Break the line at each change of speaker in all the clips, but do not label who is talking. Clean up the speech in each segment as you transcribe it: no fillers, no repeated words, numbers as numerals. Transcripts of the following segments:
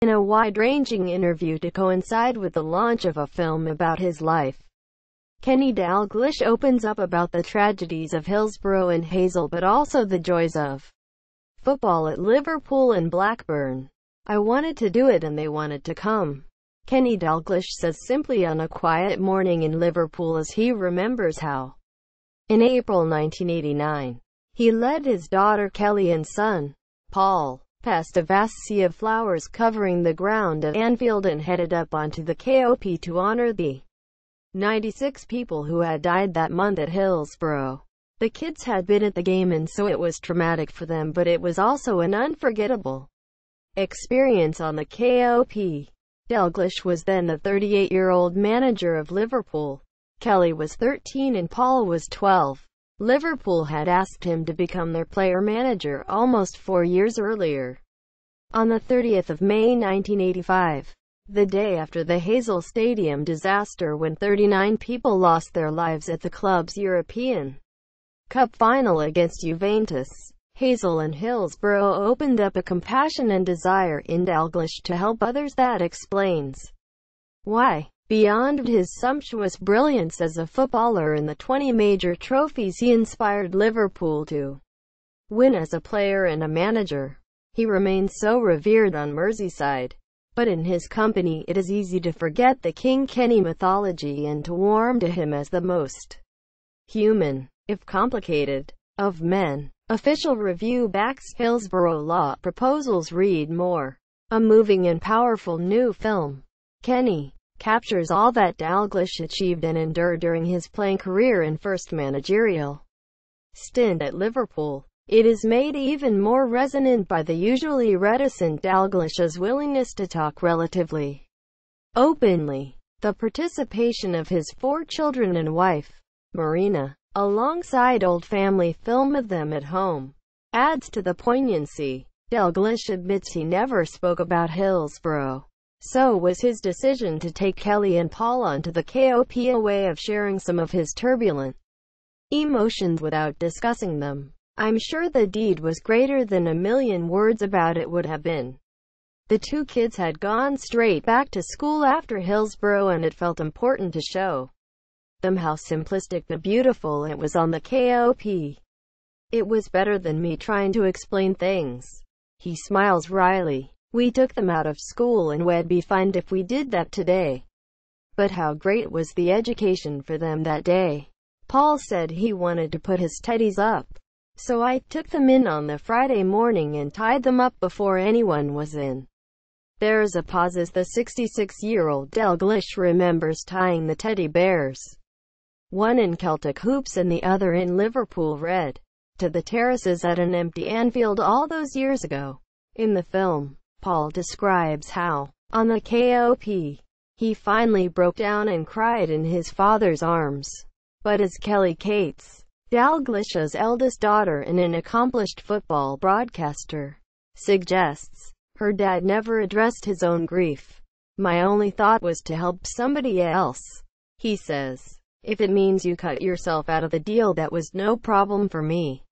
in a wide-ranging interview to coincide with the launch of a film about his life. Kenny Dalglish opens up about the tragedies of Hillsborough and Hazel, but also the joys of football at Liverpool and Blackburn. "I wanted to do it and they wanted to come," Kenny Dalglish says simply on a quiet morning in Liverpool as he remembers how, in April 1989, he led his daughter Kelly and son, Paul, past a vast sea of flowers covering the ground at Anfield and headed up onto the KOP to honor the 96 people who had died that month at Hillsborough. The kids had been at the game and so it was traumatic for them, but it was also an unforgettable experience on the KOP. Dalglish was then the 38-year-old manager of Liverpool. Kelly was 13 and Paul was 12. Liverpool had asked him to become their player-manager almost 4 years earlier. On the 30th of May 1985, the day after the Hazel Stadium disaster when 39 people lost their lives at the club's European Cup final against Juventus, Hazel and Hillsborough opened up a compassion and desire in Dalglish to help others that explains why, beyond his sumptuous brilliance as a footballer and the 20 major trophies he inspired Liverpool to win as a player and a manager, he remains so revered on Merseyside. But in his company it is easy to forget the King Kenny mythology and to warm to him as the most human, if complicated, of men. Official review backs Hillsborough law proposals. Read more. A moving and powerful new film. Kenny captures all that Dalglish achieved and endured during his playing career and first managerial stint at Liverpool. It is made even more resonant by the usually reticent Dalglish's willingness to talk relatively openly. The participation of his 4 children and wife, Marina, alongside old family film of them at home, adds to the poignancy. Dalglish admits he never spoke about Hillsborough. So was his decision to take Kelly and Paul onto the KOP a way of sharing some of his turbulent emotions without discussing them. "I'm sure the deed was greater than a million words about it would have been." The 2 kids had gone straight back to school after Hillsborough and it felt important to show them how simplistic but beautiful it was on the KOP. "It was better than me trying to explain things." He smiles wryly. "We took them out of school and we'd be fined if we did that today. But how great was the education for them that day." Paul said he wanted to put his teddies up. "So I took them in on the Friday morning and tied them up before anyone was in." There's a pause as the 66-year-old Dalglish remembers tying the teddy bears, one in Celtic hoops and the other in Liverpool red, to the terraces at an empty Anfield all those years ago. In the film, Paul describes how, on the KOP, he finally broke down and cried in his father's arms. But as Kelly Cates, Dalglish's eldest daughter and an accomplished football broadcaster, suggests, her dad never addressed his own grief. "My only thought was to help somebody else," he says. "If it means you cut yourself out of the deal, that was no problem for me.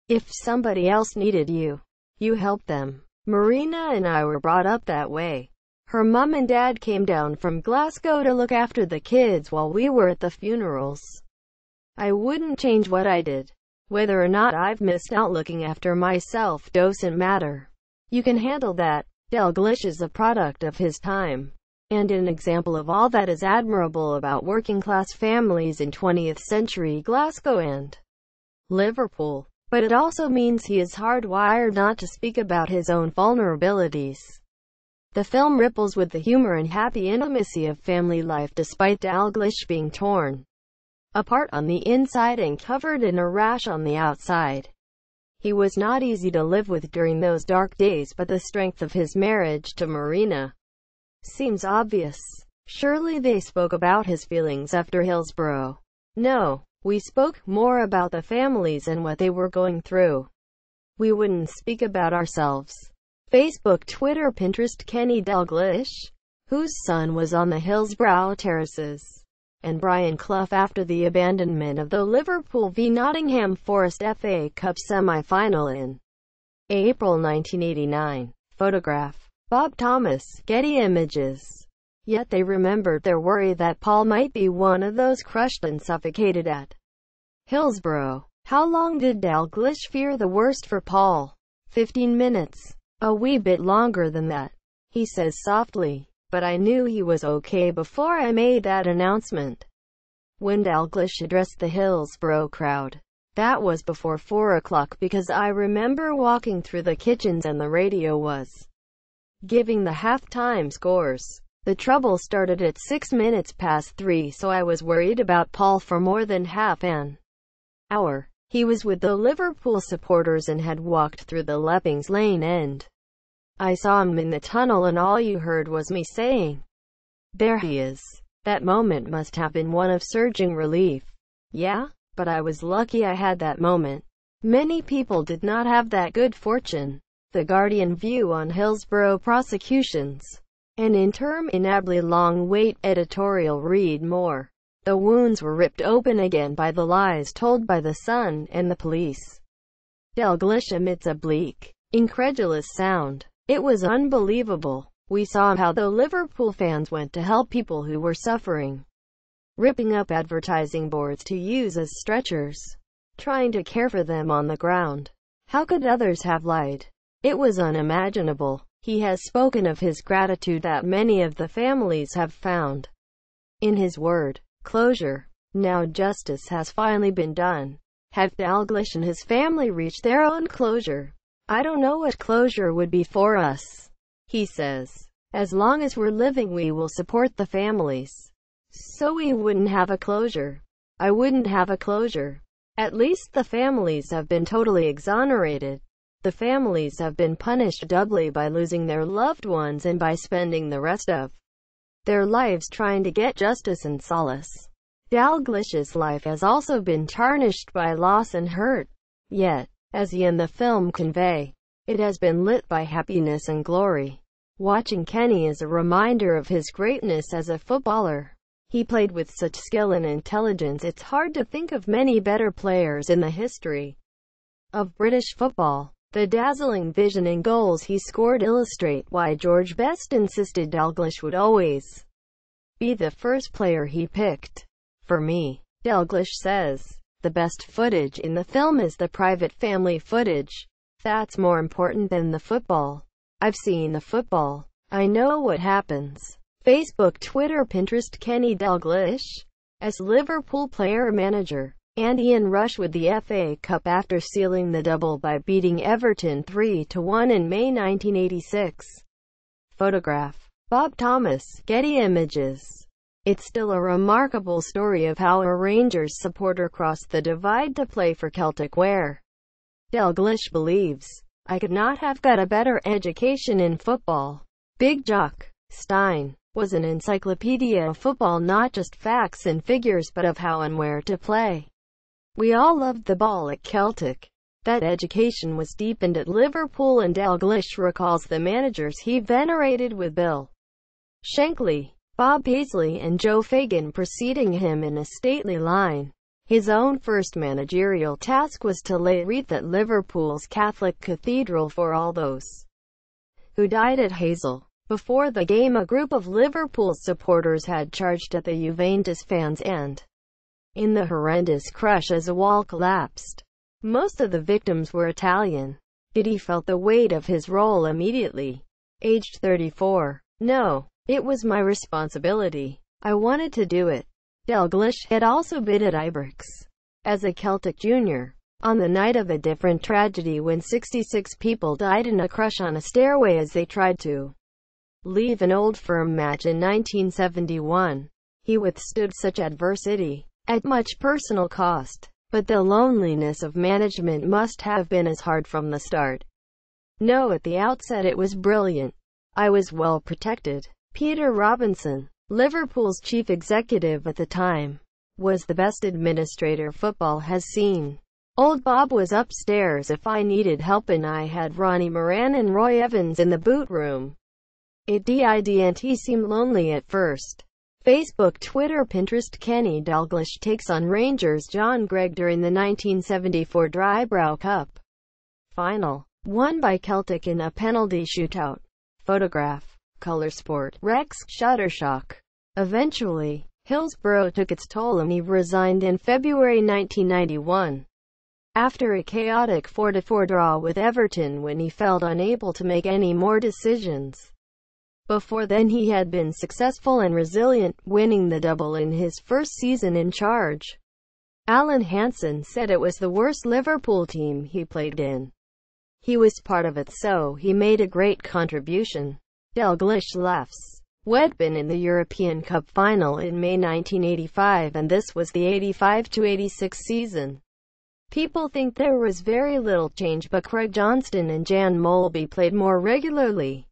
If somebody else needed you, you helped them." Marina and I were brought up that way. Her mum and dad came down from Glasgow to look after the kids while we were at the funerals. I wouldn't change what I did. Whether or not I've missed out looking after myself doesn't matter. You can handle that. Dalglish is a product of his time, and an example of all that is admirable about working-class families in 20th century Glasgow and Liverpool. But it also means he is hardwired not to speak about his own vulnerabilities. The film ripples with the humor and happy intimacy of family life despite Dalglish being torn apart on the inside and covered in a rash on the outside. He was not easy to live with during those dark days, but the strength of his marriage to Marina seems obvious. Surely they spoke about his feelings after Hillsborough. No, we spoke more about the families and what they were going through. We wouldn't speak about ourselves. Facebook, Twitter, Pinterest. Kenny Dalglish, whose son was on the Hillsborough terraces, and Brian Clough after the abandonment of the Liverpool v Nottingham Forest FA Cup semi-final in April 1989. Photograph Bob Thomas, Getty Images. Yet they remembered their worry that Paul might be one of those crushed and suffocated at Hillsborough. How long did Dalglish fear the worst for Paul? 15 minutes. A wee bit longer than that, he says softly. But I knew he was okay before I made that announcement. When Dalglish addressed the Hillsborough crowd, that was before 4 o'clock because I remember walking through the kitchens and the radio was giving the halftime scores. The trouble started at 6 minutes past 3, so I was worried about Paul for more than half an hour. He was with the Liverpool supporters and had walked through the Leppings Lane end. I saw him in the tunnel and all you heard was me saying, "There he is." That moment must have been one of surging relief. Yeah, but I was lucky I had that moment. Many people did not have that good fortune. The Guardian view on Hillsborough prosecutions. An interminably long wait. Editorial. Read more. The wounds were ripped open again by the lies told by the Sun and the police. Dalglish emits a bleak, incredulous sound. It was unbelievable. We saw how the Liverpool fans went to help people who were suffering, ripping up advertising boards to use as stretchers, trying to care for them on the ground. How could others have lied? It was unimaginable. He has spoken of his gratitude that many of the families have found, in his word, closure. Now justice has finally been done. Have Dalglish and his family reached their own closure? I don't know what closure would be for us, he says. As long as we're living we will support the families. So we wouldn't have a closure. I wouldn't have a closure. At least the families have been totally exonerated. The families have been punished doubly by losing their loved ones and by spending the rest of their lives trying to get justice and solace. Dalglish's life has also been tarnished by loss and hurt. Yet, as he and the film convey, it has been lit by happiness and glory. Watching Kenny is a reminder of his greatness as a footballer. He played with such skill and intelligence it's hard to think of many better players in the history of British football. The dazzling vision and goals he scored illustrate why George Best insisted Dalglish would always be the first player he picked. For me, Dalglish says, the best footage in the film is the private family footage. That's more important than the football. I've seen the football. I know what happens. Facebook, Twitter, Pinterest. Kenny Dalglish, as Liverpool player-manager, and Ian Rush with the FA Cup after sealing the double by beating Everton 3-1 in May 1986. Photograph. Bob Thomas, Getty Images. It's still a remarkable story of how a Rangers supporter crossed the divide to play for Celtic, where Dalglish believes, "I could not have got a better education in football." Big Jock Stein was an encyclopedia of football, not just facts and figures but of how and where to play. We all loved the ball at Celtic. That education was deepened at Liverpool, and Dalglish recalls the managers he venerated, with Bill Shankly, Bob Paisley and Joe Fagan preceding him in a stately line. His own first managerial task was to lay wreath at Liverpool's Catholic Cathedral for all those who died at Hazel. Before the game, a group of Liverpool supporters had charged at the Juventus fans and, in the horrendous crush as a wall collapsed, most of the victims were Italian. He felt the weight of his role immediately. Aged 34. "No, it was my responsibility. I wanted to do it." Dalglish had also been at Ibrox as a Celtic junior, on the night of a different tragedy when 66 people died in a crush on a stairway as they tried to leave an Old Firm match in 1971. He withstood such adversity, at much personal cost, but the loneliness of management must have been as hard from the start. "No, at the outset it was brilliant. I was well protected." Peter Robinson, Liverpool's chief executive at the time, was the best administrator football has seen. "Old Bob was upstairs if I needed help, and I had Ronnie Moran and Roy Evans in the boot room. It didn't seem lonely at first." Facebook, Twitter, Pinterest. Kenny Dalglish takes on Rangers' John Greig during the 1974 Drybrow Cup final, won by Celtic in a penalty shootout. Photograph. Color Sport. Rex. Shuttershock. Eventually, Hillsborough took its toll and he resigned in February 1991. After a chaotic 4-4 draw with Everton when he felt unable to make any more decisions. Before then he had been successful and resilient, winning the double in his first season in charge. Alan Hansen said it was the worst Liverpool team he played in. He was part of it, so he made a great contribution. Dalglish laughs. We'd been in the European Cup final in May 1985 and this was the 85-86 season. People think there was very little change, but Craig Johnston and Jan Molby played more regularly.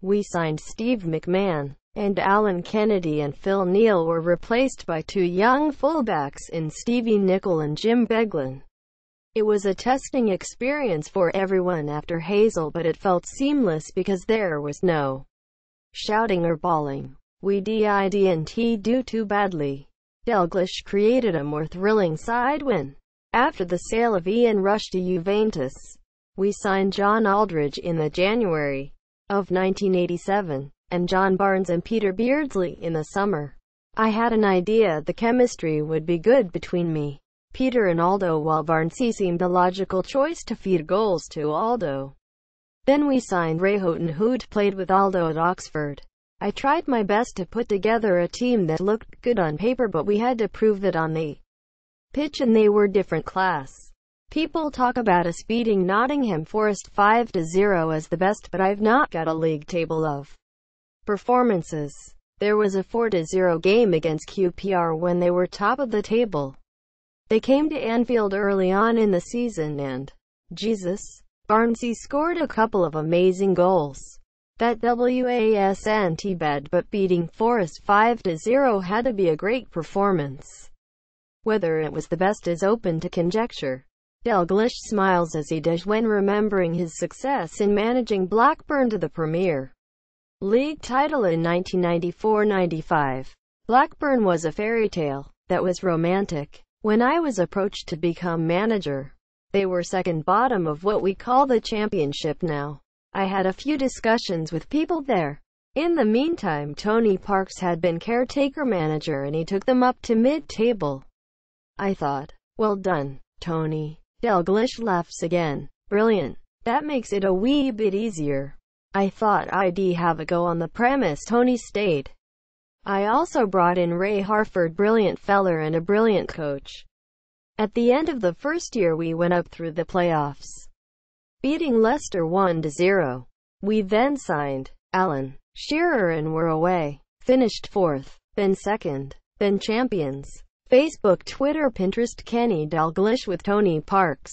We signed Steve McMahon, and Alan Kennedy and Phil Neal were replaced by two young fullbacks in Stevie Nicol and Jim Beglin. It was a testing experience for everyone after Hazel, but it felt seamless because there was no shouting or bawling. We didn't do too badly. Dalglish created a more thrilling side win. After the sale of Ian Rush to Juventus, we signed John Aldridge in the January of 1987, and John Barnes and Peter Beardsley in the summer. I had an idea the chemistry would be good between me, Peter and Aldo, while Barnesy seemed a logical choice to feed goals to Aldo. Then we signed Ray Houghton, who'd played with Aldo at Oxford. I tried my best to put together a team that looked good on paper, but we had to prove it on the pitch, and they were different class. People talk about us beating Nottingham Forest 5-0 as the best, but I've not got a league table of performances. There was a 4-0 game against QPR when they were top of the table. They came to Anfield early on in the season and, Jesus, Barnesy scored a couple of amazing goals. That wasn't bad, but beating Forest 5-0 had to be a great performance. Whether it was the best is open to conjecture. Dalglish smiles as he does when remembering his success in managing Blackburn to the Premier League title in 1994-95. Blackburn was a fairy tale that was romantic. When I was approached to become manager, they were second bottom of what we call the Championship now. I had a few discussions with people there. In the meantime, Tony Parks had been caretaker manager and he took them up to mid-table. I thought, well done, Tony. Dalglish laughs again. Brilliant. That makes it a wee bit easier. I thought I'd have a go on the premise Tony stayed. I also brought in Ray Harford, brilliant feller and a brilliant coach. At the end of the first year we went up through the playoffs, beating Leicester 1-0. We then signed Alan Shearer and were away. Finished fourth, then second, then champions. Facebook, Twitter, Pinterest. Kenny Dalglish with Tony Parks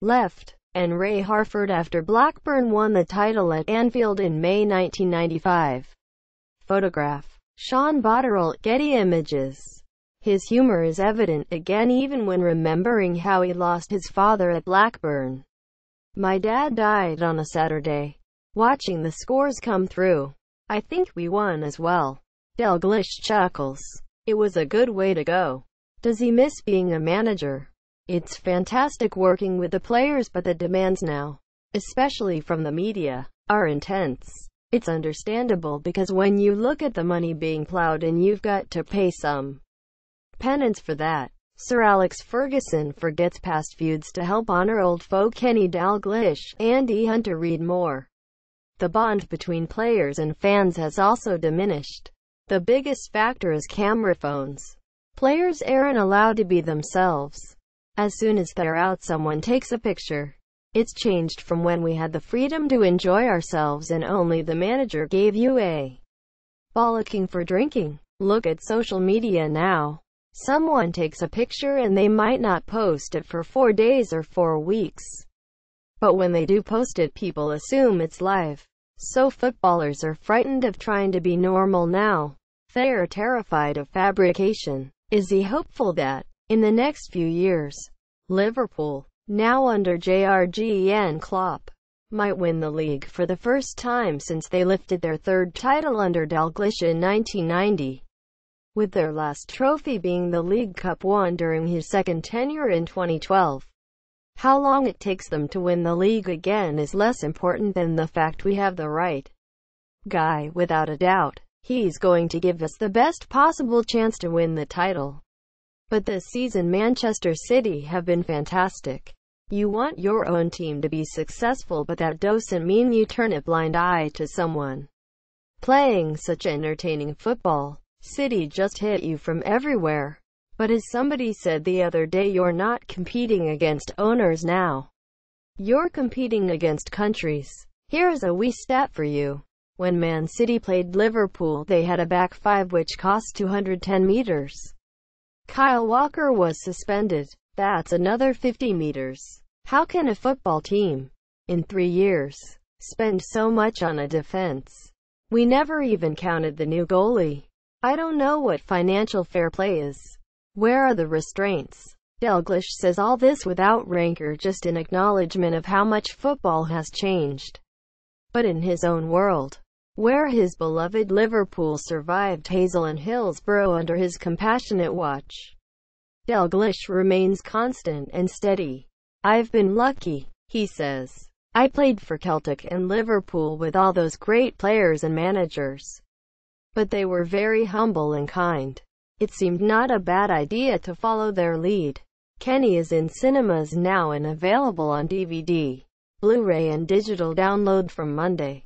left, and Ray Harford after Blackburn won the title at Anfield in May 1995. Photograph. Sean Botterill, Getty Images. His humor is evident again even when remembering how he lost his father at Blackburn. My dad died on a Saturday. Watching the scores come through, I think we won as well. Dalglish chuckles. It was a good way to go. Does he miss being a manager? It's fantastic working with the players, but the demands now, especially from the media, are intense. It's understandable because when you look at the money being plowed in, you've got to pay some penance for that. Sir Alex Ferguson forgets past feuds to help honor old foe Kenny Dalglish. Andy Hunter. Read more. The bond between players and fans has also diminished. The biggest factor is camera phones. Players aren't allowed to be themselves. As soon as they're out, someone takes a picture. It's changed from when we had the freedom to enjoy ourselves and only the manager gave you a bollocking for drinking. Look at social media now. Someone takes a picture and they might not post it for 4 days or 4 weeks. But when they do post it, people assume it's live. So footballers are frightened of trying to be normal now. They're terrified of fabrication. Is he hopeful that, in the next few years, Liverpool, now under Jurgen Klopp, might win the league for the first time since they lifted their third title under Dalglish in 1990? With their last trophy being the League Cup won during his second tenure in 2012. How long it takes them to win the league again is less important than the fact we have the right guy, without a doubt. He's going to give us the best possible chance to win the title. But this season Manchester City have been fantastic. You want your own team to be successful, but that doesn't mean you turn a blind eye to someone playing such entertaining football. City just hit you from everywhere. But as somebody said the other day, you're not competing against owners now. You're competing against countries. Here's a wee stat for you. When Man City played Liverpool, they had a back five which cost 210 meters. Kyle Walker was suspended. That's another 50 meters. How can a football team, in 3 years, spend so much on a defense? We never even counted the new goalie. I don't know what financial fair play is. Where are the restraints? Dalglish says all this without rancor, just in acknowledgement of how much football has changed. But in his own world, where his beloved Liverpool survived Hazel and Hillsborough under his compassionate watch, Dalglish remains constant and steady. I've been lucky, he says. I played for Celtic and Liverpool with all those great players and managers. But they were very humble and kind. It seemed not a bad idea to follow their lead. Kenny is in cinemas now and available on DVD, Blu-ray and digital download from Monday.